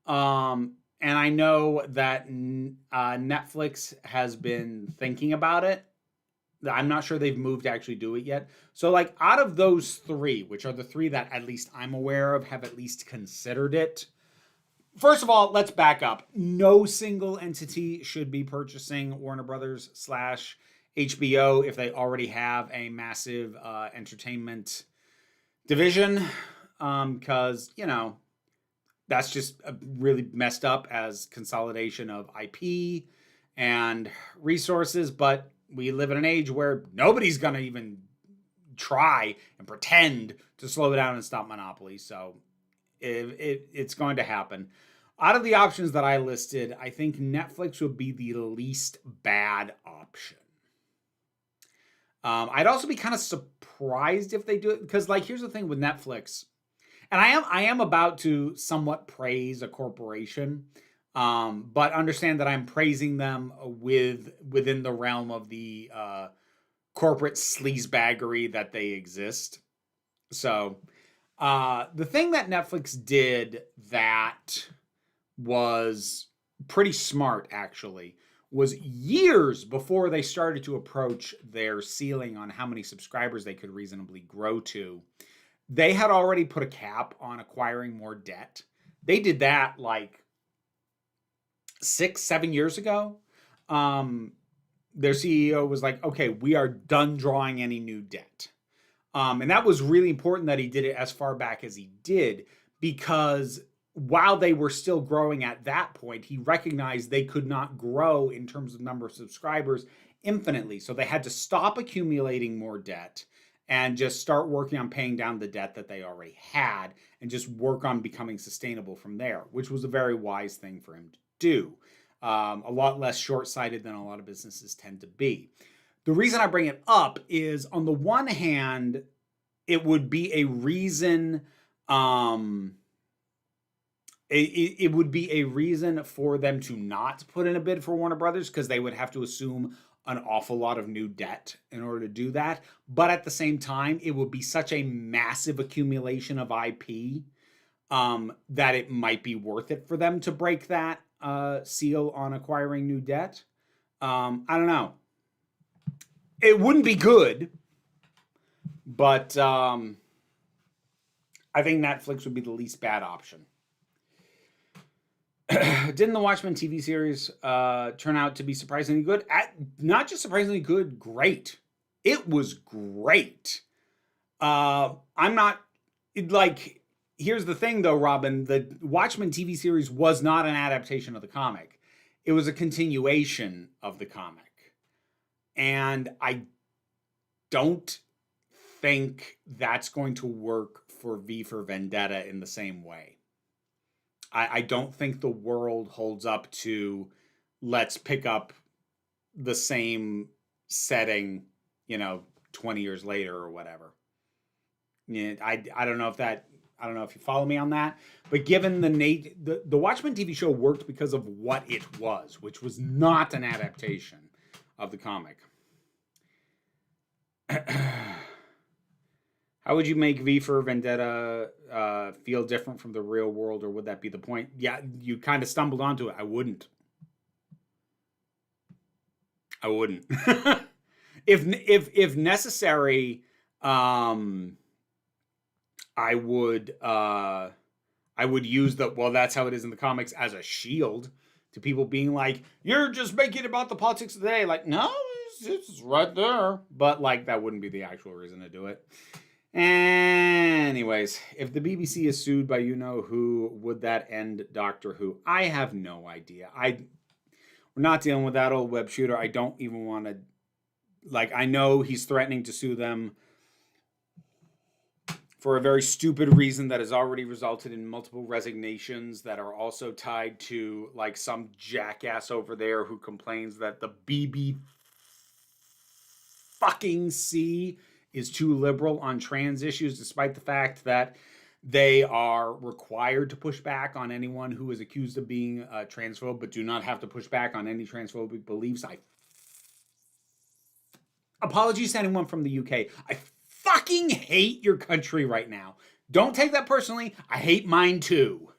And I know that Netflix has been thinking about it. I'm not sure they've moved to actually do it yet. So like out of those three, which are the three that at least I'm aware of have at least considered it. First of all, let's back up. No single entity should be purchasing Warner Brothers / HBO if they already have a massive entertainment division. Because, that's just really messed up as consolidation of IP and resources. But we live in an age where nobody's going to even try and pretend to slow down and stop monopoly. So it's going to happen. Out of the options that I listed, I think Netflix would be the least bad option. I'd also be kind of surprised if they do it, because like here's the thing with Netflix, and I am about to somewhat praise a corporation, but understand that I'm praising them within the realm of the corporate sleazebaggery that they exist. So the thing that Netflix did that was pretty smart, actually, was years before they started to approach their ceiling on how many subscribers they could reasonably grow to, they had already put a cap on acquiring more debt. They did that like 6-7 years ago. Their CEO was like, okay, we are done drawing any new debt. And that was really important that he did it as far back as he did, because while they were still growing at that point, he recognized they could not grow in terms of number of subscribers infinitely. So they had to stop accumulating more debt and just start working on paying down the debt that they already had and just work on becoming sustainable from there, which was a very wise thing for him to do. A lot less short-sighted than a lot of businesses tend to be. The reason I bring it up is, on the one hand, it would be a reason... It would be a reason for them to not put in a bid for Warner Brothers, because they would have to assume an awful lot of new debt in order to do that. But at the same time, it would be such a massive accumulation of IP that it might be worth it for them to break that seal on acquiring new debt. I don't know. It wouldn't be good, but I think Netflix would be the least bad option. Didn't the Watchmen TV series turn out to be surprisingly good? Not just surprisingly good, great. It was great. I'm not, like, here's the thing though, Robin. The Watchmen TV series was not an adaptation of the comic. It was a continuation of the comic. And I don't think that's going to work for V for Vendetta in the same way. I don't think the world holds up to, let's pick up the same setting, 20 years later or whatever. Yeah, I don't know if you follow me on that, but given the Watchmen TV show worked because of what it was, which was not an adaptation of the comic. How would you make V for Vendetta feel different from the real world, or would that be the point? Yeah, you kind of stumbled onto it. I wouldn't. If necessary, um, I would use the, well, that's how it is in the comics, as a shield to people being like, you're just making it about the politics of the day. Like, no, it's right there. But like, that wouldn't be the actual reason to do it. Anyways, if the BBC is sued by you-know-who, would that end Doctor Who? I have no idea. We're not dealing with that old web shooter. I don't even want to, like, I know he's threatening to sue them for a very stupid reason that has already resulted in multiple resignations that are also tied to, like, some jackass over there who complains that the BBC fucking C is too liberal on trans issues, despite the fact that they are required to push back on anyone who is accused of being transphobe, but do not have to push back on any transphobic beliefs. Apologies to anyone from the UK. I fucking hate your country right now. Don't take that personally. I hate mine too.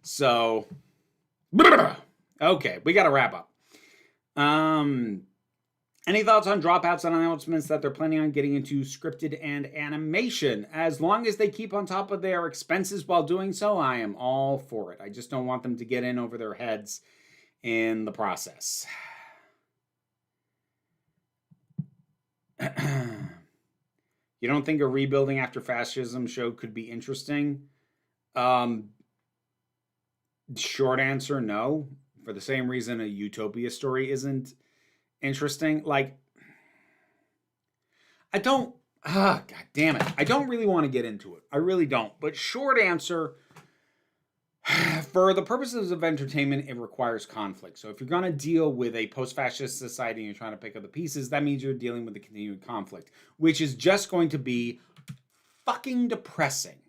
So, okay, we got to wrap up. Any thoughts on dropouts and announcements that they're planning on getting into scripted and animation? As long as they keep on top of their expenses while doing so, I am all for it. I just don't want them to get in over their heads in the process. You don't think a rebuilding after fascism show could be interesting? Short answer, no. For the same reason a utopia story isn't interesting. Like, I don't, god damn it, I don't really want to get into it. I really don't. But short answer, for the purposes of entertainment, it requires conflict. So if you're going to deal with a post-fascist society and you're trying to pick up the pieces, that means you're dealing with the continued conflict, which is just going to be fucking depressing,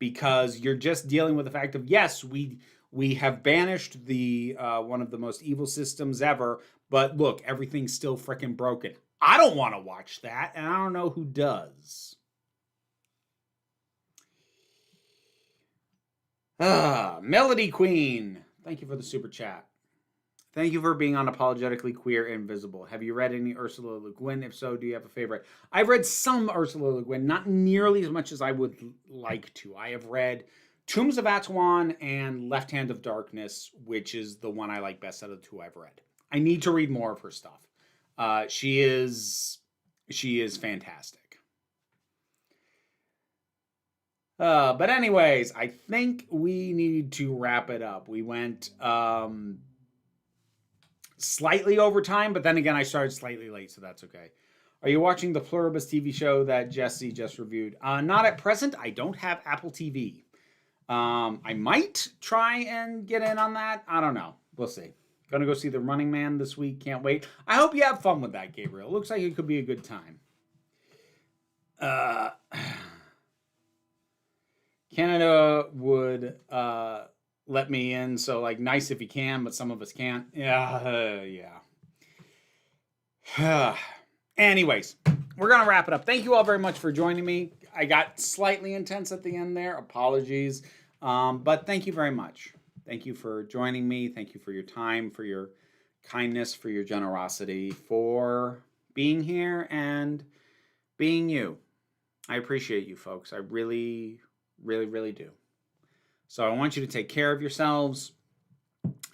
because you're just dealing with the fact of, yes, we have banished the one of the most evil systems ever, but look, everything's still freaking broken. I don't want to watch that, and I don't know who does. Melody Queen, thank you for the super chat. Thank you for being unapologetically queer and visible. Have you read any Ursula Le Guin? If so, do you have a favorite? I've read some Ursula Le Guin, not nearly as much as I would like to. I have read Tombs of Atuan and Left Hand of Darkness, which is the one I like best out of the two I've read. I need to read more of her stuff. She is fantastic. But anyways, I think we need to wrap it up. We went slightly over time, but then again, I started slightly late, so that's okay. Are you watching the Pluribus TV show that Jesse just reviewed? Not at present. I don't have Apple TV. I might try and get in on that. I don't know. We'll see. Gonna go see The Running Man this week. Can't wait. I hope you have fun with that, Gabriel. Looks like it could be a good time. Canada would let me in, so like nice if you can, but some of us can't. Yeah. Anyways, we're gonna wrap it up. Thank you all very much for joining me. I got slightly intense at the end there. Apologies. But thank you very much. Thank you for joining me. Thank you for your time, for your kindness, for your generosity, for being here and being you. I appreciate you folks. I really, really, really do. So I want you to take care of yourselves.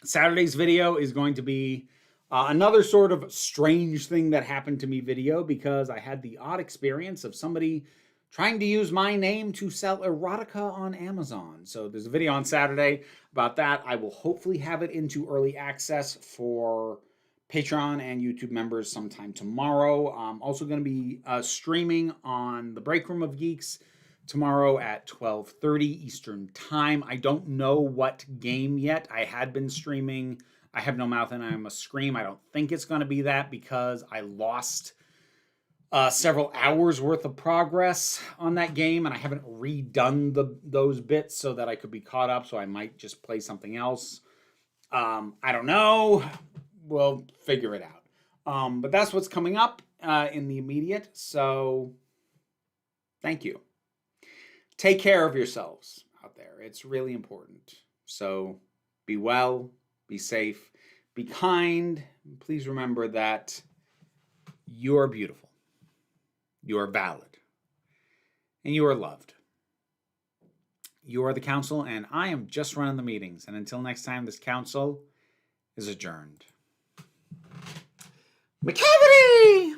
Saturday's video is going to be another sort of strange thing that happened to me video, because I had the odd experience of somebody trying to use my name to sell erotica on Amazon. So there's a video on Saturday about that. I will hopefully have it into early access for Patreon and YouTube members sometime tomorrow. I'm also going to be streaming on the Break Room of Geeks tomorrow at 12:30 Eastern Time. I don't know what game yet. I had been streaming I Have No Mouth and I Must Scream. I don't think it's going to be that, because I lost several hours worth of progress on that game, and I haven't redone those bits so that I could be caught up, so I might just play something else. I don't know. We'll figure it out. But that's what's coming up. in the immediate, so thank you. Take care of yourselves out there. It's really important. So be well, be safe, be kind. Please remember that you are beautiful, you are valid, and you are loved. You are the council, and I am just running the meetings. And until next time, this council is adjourned. McCavity!